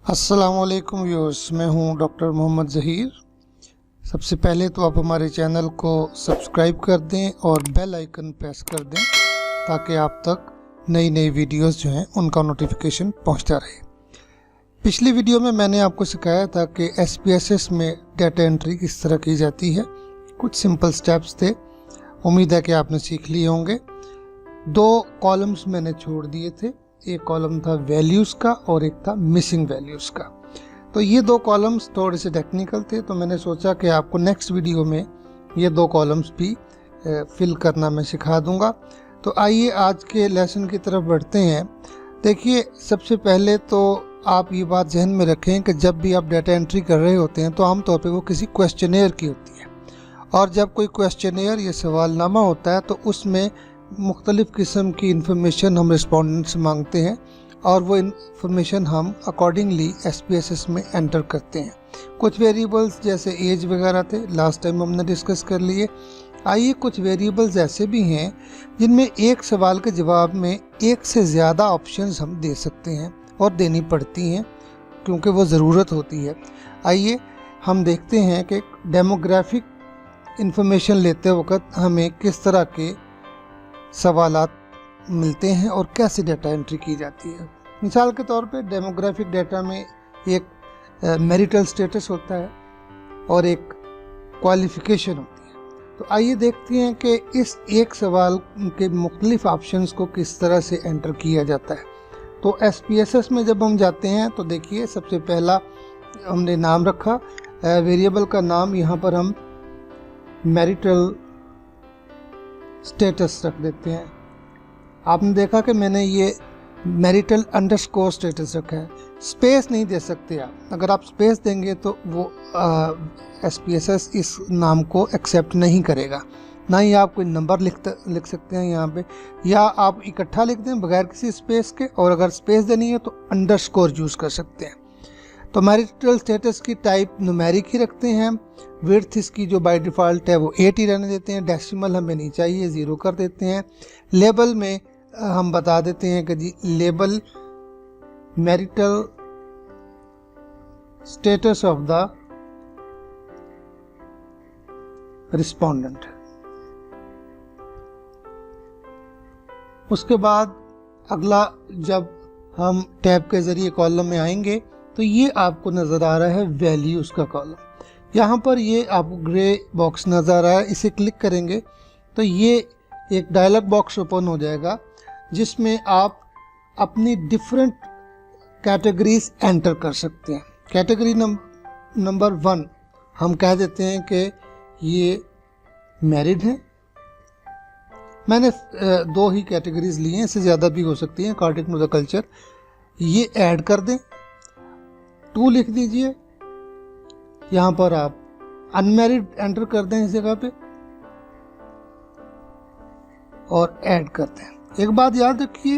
अस्सलामुअलैकुम व्यूअर्स, मैं हूं डॉक्टर मोहम्मद ज़हीर। सबसे पहले तो आप हमारे चैनल को सब्सक्राइब कर दें और बेल आइकन प्रेस कर दें ताकि आप तक नई नई वीडियोस जो हैं उनका नोटिफिकेशन पहुंचता रहे। पिछली वीडियो में मैंने आपको सिखाया था कि SPSS में डाटा एंट्री किस तरह की जाती है। कुछ सिंपल स्टेप्स थे, उम्मीद है कि आपने सीख लिए होंगे। 2 कॉलम्स मैंने छोड़ दिए थे, एक कॉलम था वैल्यूज़ का और एक था मिसिंग वैल्यूज़ का। तो ये 2 कॉलम्स थोड़े से टेक्निकल थे, तो मैंने सोचा कि आपको नेक्स्ट वीडियो में ये 2 कॉलम्स भी फिल करना मैं सिखा दूंगा। तो आइए आज के लेसन की तरफ बढ़ते हैं। देखिए, सबसे पहले तो आप ये बात जहन में रखें कि जब भी आप डाटा एंट्री कर रहे होते हैं तो आमतौर पर वो किसी क्वेश्चनेयर की होती है, और जब कोई क्वेश्चनेयर या सवालनामा होता है तो उसमें मुख्तलिफ़ किस्म की इंफॉर्मेशन हम रिस्पोंडेंट से मांगते हैं और वो इंफॉर्मेशन हम अकॉर्डिंगली SPSS में एंटर करते हैं। कुछ वेरिएबल्स जैसे एज वगैरह थे, लास्ट टाइम हमने डिस्कस कर लिए। आइए, कुछ वेरिएबल्स ऐसे भी हैं जिनमें एक सवाल के जवाब में एक से ज़्यादा ऑप्शंस हम दे सकते हैं और देनी पड़ती हैं क्योंकि वो ज़रूरत होती है। आइए हम देखते हैं कि डेमोग्राफिक इंफॉर्मेशन लेते वक्त हमें किस तरह के सवालात मिलते हैं और कैसे डाटा एंट्री की जाती है। मिसाल के तौर पे डेमोग्राफिक डाटा में एक मैरिटल स्टेटस होता है और एक क्वालिफ़िकेशन होती है। तो आइए देखते हैं कि इस एक सवाल के मुख्तलिफ ऑप्शंस को किस तरह से एंटर किया जाता है। तो SPSS में जब हम जाते हैं तो देखिए, सबसे पहला हमने नाम रखा, वेरिएबल का नाम यहाँ पर हम मैरिटल स्टेटस रख देते हैं। आपने देखा कि मैंने ये मैरिटल अंडरस्कोर स्टेटस रखा है। स्पेस नहीं दे सकते आप, अगर आप स्पेस देंगे तो वो SPSS इस नाम को एक्सेप्ट नहीं करेगा। ना ही आप कोई नंबर लिख सकते हैं यहाँ पे, या आप इकट्ठा लिख दें बगैर किसी स्पेस के, और अगर स्पेस देनी है तो अंडरस्कोर यूज़ कर सकते हैं। तो मैरिटल स्टेटस की टाइप न्यूमेरिक ही रखते हैं। विड्थ इसकी जो बाय डिफ़ॉल्ट है वो 8 ही रहने देते हैं। डेसिमल हमें नहीं चाहिए, 0 कर देते हैं। लेबल में हम बता देते हैं कि जी label marital status of the respondent. उसके बाद अगला, जब हम टैब के ज़रिए कॉलम में आएंगे तो ये आपको नज़र आ रहा है वैल्यूज़ का कॉलम। यहाँ पर ये आपको ग्रे बॉक्स नज़र आ रहा है, इसे क्लिक करेंगे तो ये एक डायलॉग बॉक्स ओपन हो जाएगा जिसमें आप अपनी डिफरेंट कैटेगरीज एंटर कर सकते हैं। कैटेगरी नंबर 1 हम कह देते हैं कि ये मैरिड है। मैंने 2 ही कैटेगरीज ली हैं, इससे ज़्यादा भी हो सकती हैं अकॉर्डिंग टू द कल्चर। ये ऐड कर दें, 2 लिख दीजिए। यहाँ पर आप अनमैरिड एंटर कर दें इस जगह पे और ऐड करते हैं। एक बात याद रखिए,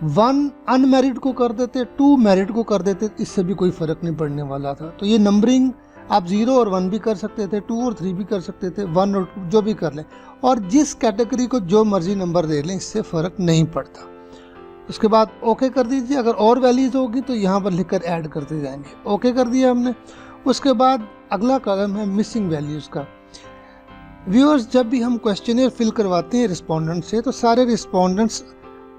1 अनमैरिड को कर देते, 2 मैरिड को कर देते, इससे भी कोई फ़र्क नहीं पड़ने वाला था। तो ये नंबरिंग आप 0 और 1 भी कर सकते थे, 2 और 3 भी कर सकते थे, 1 और 2 जो भी कर लें, और जिस कैटेगरी को जो मर्जी नंबर दे लें, इससे फ़र्क नहीं पड़ता। उसके बाद ओके कर दीजिए। अगर और वैल्यूज़ होगी तो यहाँ पर लिखकर ऐड करते जाएंगे। ओके कर दिया हमने। उसके बाद अगला कॉलम है मिसिंग वैल्यूज़ का। व्यूअर्स, जब भी हम क्वेश्चनियर फिल करवाते हैं रिस्पोंडेंट से तो सारे रिस्पोंडेंट्स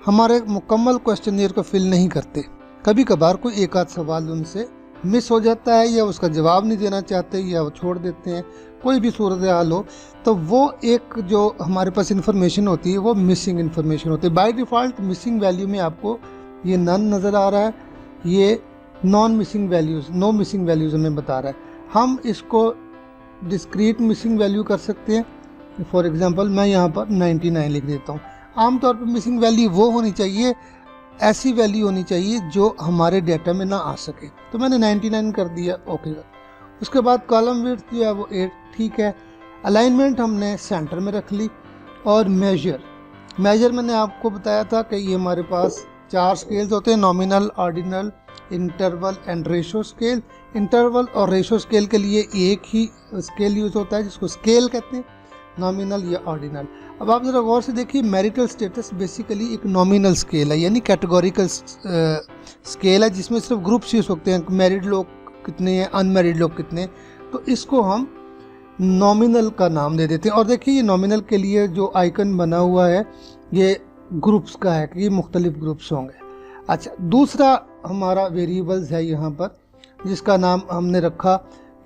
हमारे मुकम्मल क्वेश्चनियर को फिल नहीं करते। कभी कभार कोई एक आध सवाल उनसे मिस हो जाता है, या उसका जवाब नहीं देना चाहते, या वो छोड़ देते हैं। कोई भी सूरत हाल हो तो वो एक जो हमारे पास इंफॉर्मेशन होती है वो मिसिंग इंफॉर्मेशन होती है। बाय डिफ़ॉल्ट मिसिंग वैल्यू में आपको ये नन नज़र आ रहा है, ये non missing values, no missing values हमें बता रहा है। हम इसको डिस्क्रीट मिसिंग वैल्यू कर सकते हैं। फॉर एग्जांपल मैं यहाँ पर 99 लिख देता हूँ। आमतौर पर मिसिंग वैल्यू वो होनी चाहिए, ऐसी वैल्यू होनी चाहिए जो हमारे डाटा में ना आ सके। तो मैंने 99 कर दिया, ओके। उसके बाद कॉलम विड्थ जो है वो 8 ठीक है। अलाइनमेंट हमने सेंटर में रख ली। और मेजर मैंने आपको बताया था कि ये हमारे पास 4 स्केल्स होते हैं, nominal, ordinal, interval and ratio scale. Interval और रेशो स्केल के लिए एक ही स्केल यूज़ होता है जिसको स्केल कहते हैं। नॉमिनल या ऑर्डिनल। अब आप ज़रा गौर से देखिए, मैरिटल स्टेटस बेसिकली एक नॉमिनल स्केल है, यानी कैटेगोरिकल स्केल है, जिसमें सिर्फ ग्रुप्स यूज होते हैं, मैरिड लोग कितने हैं, अनमैरिड लोग कितने हैं, तो इसको हम नॉमिनल का नाम दे देते हैं। और देखिए ये नॉमिनल के लिए जो आइकन बना हुआ है ये ग्रुप्स का है कि ये मुख्तलिफ ग्रुप्स होंगे। अच्छा, दूसरा हमारा वेरिएबल्स है यहाँ पर, जिसका नाम हमने रखा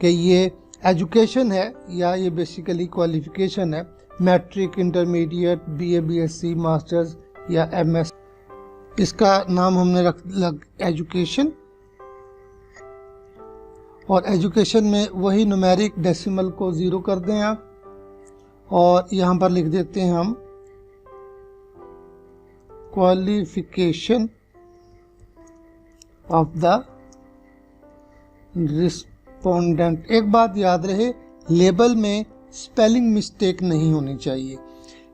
कि ये एजुकेशन है, या ये बेसिकली क्वालिफिकेशन है, matric, intermediate, BA, BSc, masters या एमएस। इसका नाम हमने रख एजुकेशन, और एजुकेशन में वही न्यूमेरिक डेसिमल को 0 कर दें आप, और यहाँ पर लिख देते हैं हम क्वालिफिकेशन ऑफ द रिस्पोंडेंट। एक बात याद रहे, लेबल में स्पेलिंग मिस्टेक नहीं होनी चाहिए,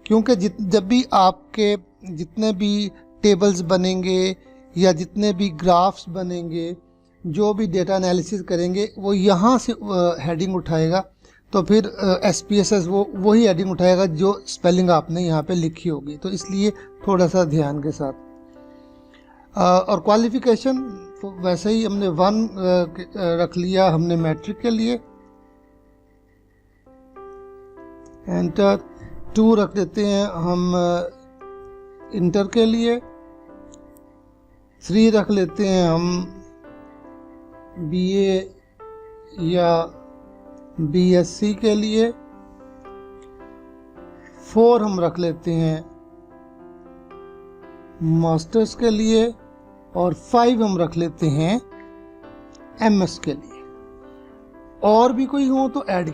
क्योंकि जब भी आपके जितने भी टेबल्स बनेंगे या जितने भी ग्राफ्स बनेंगे, जो भी डेटा एनालिसिस करेंगे, वो यहाँ से हेडिंग उठाएगा, तो फिर SPSS वो वही हेडिंग उठाएगा जो स्पेलिंग आपने यहाँ पे लिखी होगी। तो इसलिए थोड़ा सा ध्यान के साथ। और क्वालिफिकेशन वैसे ही हमने 1 रख लिया हमने मैट्रिक के लिए, एंटर। 2 रख देते हैं हम इंटर के लिए, 3 रख लेते हैं हम BA या BSc के लिए, 4 हम रख लेते हैं मास्टर्स के लिए, और 5 हम रख लेते हैं MS के लिए। और भी कोई हो तो ऐड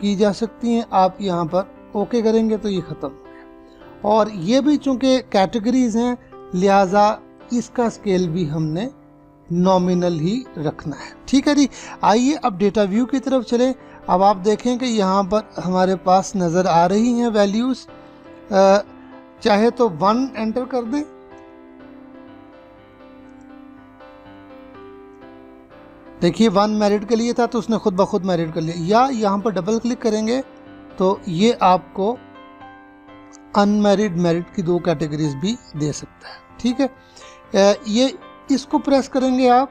की जा सकती हैं, आप यहाँ पर ओके करेंगे तो ये ख़त्म हो गया। और ये भी चूँकि कैटेगरीज हैं, लिहाजा इसका स्केल भी हमने नॉमिनल ही रखना है। ठीक है जी। आइए अब डेटा व्यू की तरफ चलें। अब आप देखें कि यहाँ पर हमारे पास नज़र आ रही हैं वैल्यूज़। चाहे तो 1 एंटर कर दें, देखिए 1 मैरिड के लिए था तो उसने खुद ब खुद मैरिड कर लिया, या यहाँ पर डबल क्लिक करेंगे तो ये आपको अनमैरिड मैरिड की 2 कैटेगरीज भी दे सकता है। ठीक है, ये इसको प्रेस करेंगे आप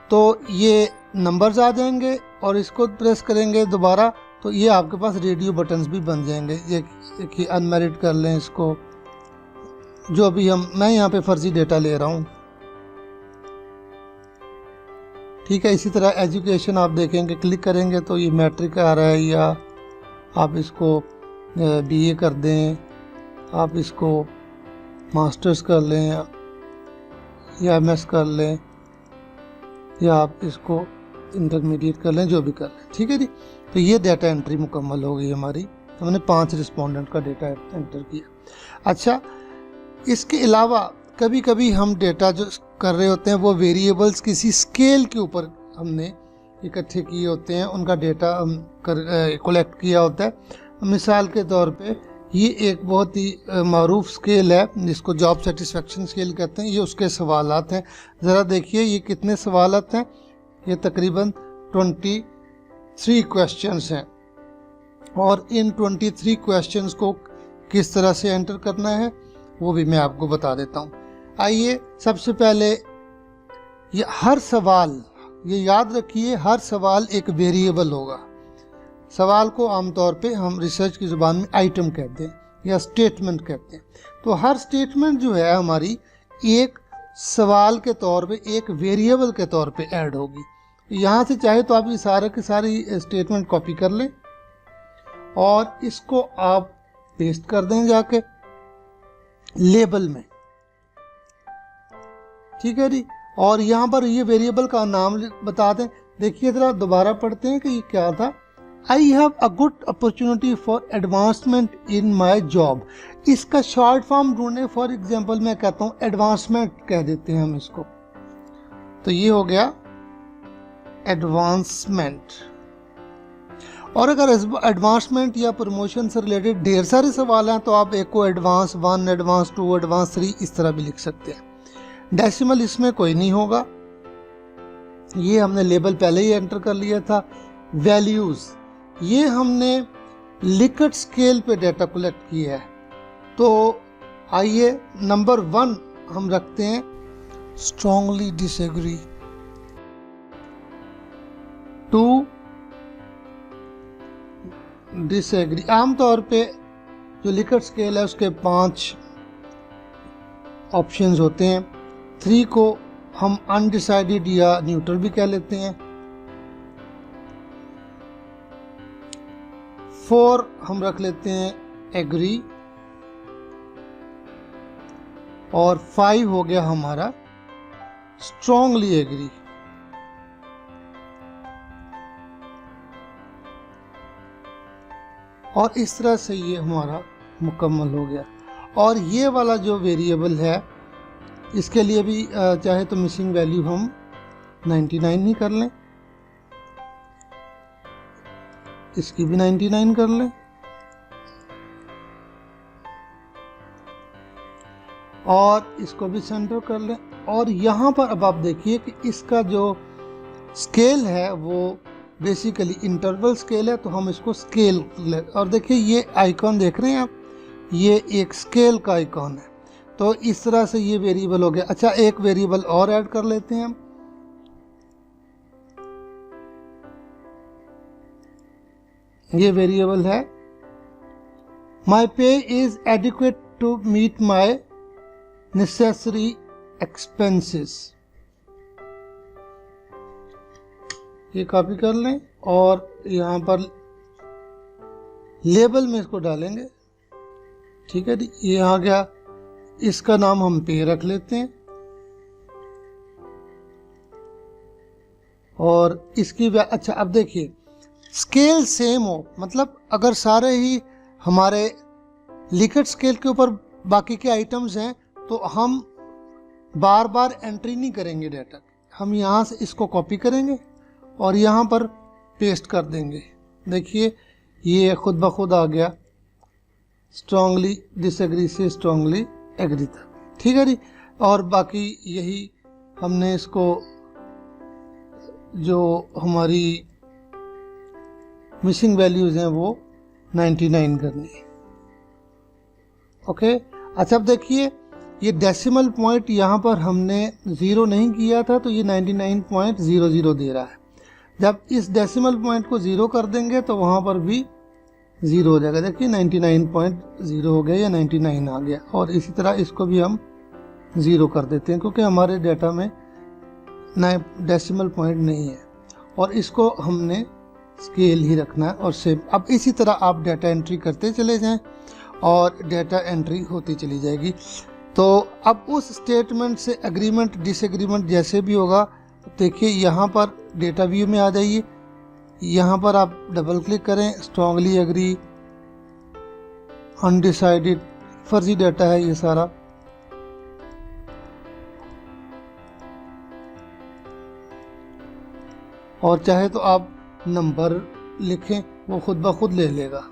तो ये नंबर्स आ जाएंगे, और इसको प्रेस करेंगे दोबारा तो ये आपके पास रेडियो बटन्स भी बन जाएंगे। ये कि अनमैरिड कर लें इसको, जो भी मैं यहाँ पे फर्जी डेटा ले रहा हूँ। ठीक है, इसी तरह एजुकेशन आप देखेंगे, क्लिक करेंगे तो ये मैट्रिक आ रहा है, या आप इसको BA कर दें, आप इसको मास्टर्स कर लें या MS कर लें, या आप इसको इंटरमीडिएट कर लें, जो भी कर लें। ठीक है जी। तो ये डेटा एंट्री मुकम्मल हो गई हमारी, हमने 5 रिस्पोंडेंट का डेटा एंटर किया। अच्छा, इसके अलावा कभी कभी हम डेटा जो कर रहे होते हैं वो वेरिएबल्स किसी स्केल के ऊपर हमने इकट्ठे किए होते हैं, उनका डेटा हम कलेक्ट किया होता है। मिसाल के तौर पे ये एक बहुत ही मारूफ स्केल है जिसको जॉब सेटिस्फेक्शन स्केल कहते हैं। ये उसके सवालात हैं, ज़रा देखिए ये कितने सवालात हैं। ये तकरीबन 23 क्वेश्चंस हैं, और इन 23 क्वेश्चंस को किस तरह से एंटर करना है वो भी मैं आपको बता देता हूँ। आइए, सबसे पहले ये हर सवाल, ये याद रखिए, हर सवाल एक वेरिएबल होगा। सवाल को आमतौर पे हम रिसर्च की ज़ुबान में आइटम कहते हैं या स्टेटमेंट कहते हैं। तो हर स्टेटमेंट जो है हमारी एक सवाल के तौर पे, एक वेरिएबल के तौर पे ऐड होगी। यहाँ से चाहे तो आप ये सारे के सारी स्टेटमेंट कॉपी कर लें और इसको आप पेस्ट कर दें जाके लेबल में। ठीक है जी। और यहाँ पर ये वेरिएबल का नाम बता दें। देखिए ज़रा दोबारा पढ़ते हैं कि ये क्या था। I have a good opportunity for advancement in my job. इसका शॉर्ट फॉर्म ढूंढे, फॉर एग्जाम्पल मैं कहता हूँ एडवांसमेंट कह देते हैं हम इसको। तो ये हो गया एडवांसमेंट। और अगर एडवांसमेंट या प्रमोशन से रिलेटेड ढेर सारे सवाल हैं तो आप एक को एडवांस 1, एडवांस 2, एडवांस 3 इस तरह भी लिख सकते हैं। डेसिमल इसमें कोई नहीं होगा, ये हमने लेबल पहले ही एंटर कर लिया था। वैल्यूज़ ये हमने लिकर्ट स्केल पे डाटा कलेक्ट किया है। तो आइए नंबर 1 हम रखते हैं स्ट्रांगली डिसएग्री। 2 डिसएग्री। आमतौर पे जो लिकर्ट स्केल है उसके 5 ऑप्शंस होते हैं। 3 को हम अनडिसाइडेड या न्यूट्रल भी कह लेते हैं। 4 हम रख लेते हैं एग्री, और 5 हो गया हमारा स्ट्रांगली एग्री। और इस तरह से ये हमारा मुकम्मल हो गया। और ये वाला जो वेरिएबल है इसके लिए भी चाहे तो मिसिंग वैल्यू हम 99 ही कर लें, इसकी भी 99 कर लें, और इसको भी सेंटर कर लें। और यहाँ पर अब आप देखिए कि इसका जो स्केल है वो बेसिकली इंटरवल स्केल है, तो हम इसको स्केल ले। और देखिए ये आइकॉन देख रहे हैं आप, ये एक स्केल का आइकॉन है। तो इस तरह से ये वेरिएबल हो गया। अच्छा, एक वेरिएबल और ऐड कर लेते हैं हम। ये वेरिएबल है my pay is adequate to meet my necessary expenses. ये कॉपी कर लें और यहाँ पर लेबल में इसको डालेंगे। ठीक है जी, ये आ गया। इसका नाम हम पे रख लेते हैं, और इसकी अच्छा अब देखिए स्केल सेम हो, मतलब अगर सारे ही हमारे लिकर्ट स्केल के ऊपर बाकी के आइटम्स हैं तो हम बार बार एंट्री नहीं करेंगे डाटा। हम यहाँ से इसको कॉपी करेंगे और यहाँ पर पेस्ट कर देंगे। देखिए ये खुद ब खुद आ गया स्ट्रांगली डिसएग्री से स्ट्रांगली एग्री तक। ठीक है जी। और बाकी यही हमने इसको जो हमारी मिसिंग वैल्यूज हैं वो 99 करनी है। ओके। अच्छा अब देखिए ये डेसिमल पॉइंट यहाँ पर हमने 0 नहीं किया था, तो ये 99.00 दे रहा है। जब इस डेसिमल पॉइंट को 0 कर देंगे तो वहाँ पर भी 0 हो जाएगा। देखिए 99.0 हो गया या 99 आ गया। और इसी तरह इसको भी हम 0 कर देते हैं क्योंकि हमारे डाटा में डेसिमल पॉइंट नहीं है, और इसको हमने स्केल ही रखना है और सेम। अब इसी तरह आप डाटा एंट्री करते चले जाएं और डाटा एंट्री होती चली जाएगी। तो अब उस स्टेटमेंट से एग्रीमेंट डिसएग्रीमेंट जैसे भी होगा, देखिए यहाँ पर डेटा व्यू में आ जाइए, यहाँ पर आप डबल क्लिक करें, स्ट्रांगली एग्री, अनडिसाइडेड, फर्जी डाटा है ये सारा। और चाहे तो आप नंबर लिखें, वो खुद ब खुद ले लेगा।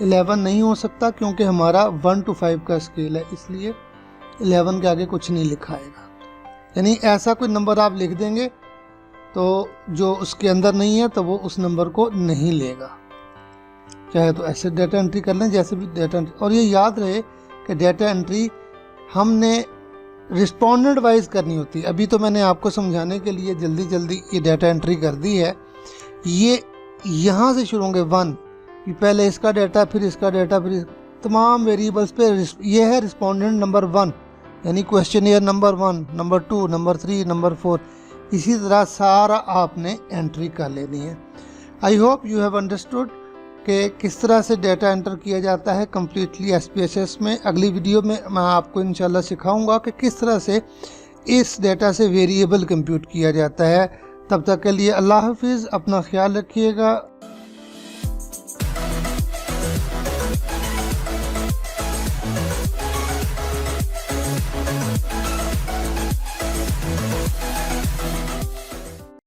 इलेवन नहीं हो सकता क्योंकि हमारा 1 to 5 का स्केल है, इसलिए 11 के आगे कुछ नहीं लिखाएगा। यानी ऐसा कोई नंबर आप लिख देंगे तो जो उसके अंदर नहीं है तो वो उस नंबर को नहीं लेगा। चाहे तो ऐसे डाटा एंट्री कर लें जैसे भी डाटा एंट्री। और ये याद रहे कि डाटा एंट्री हमने रिस्पोंडेंट वाइज करनी होती है। अभी तो मैंने आपको समझाने के लिए जल्दी जल्दी ये डाटा एंट्री कर दी है। ये यहाँ से शुरू होंगे 1, पहले इसका डाटा, फिर इसका डाटा, फिर तमाम वेरिएबल्स पे। ये है रिस्पोंडेंट नंबर 1, यानी questionnaire number 1, number 2, number 3, number 4। इसी तरह सारा आपने एंट्री कर लेनी है। I hope you have understood कि किस तरह से डाटा एंटर किया जाता है कम्प्लीटली SPSS में। अगली वीडियो में मैं आपको इंशाल्लाह सिखाऊंगा कि किस तरह से इस डाटा से वेरिएबल कंप्यूट किया जाता है। तब तक के लिए अल्लाह हाफिज़, अपना ख्याल रखिएगा।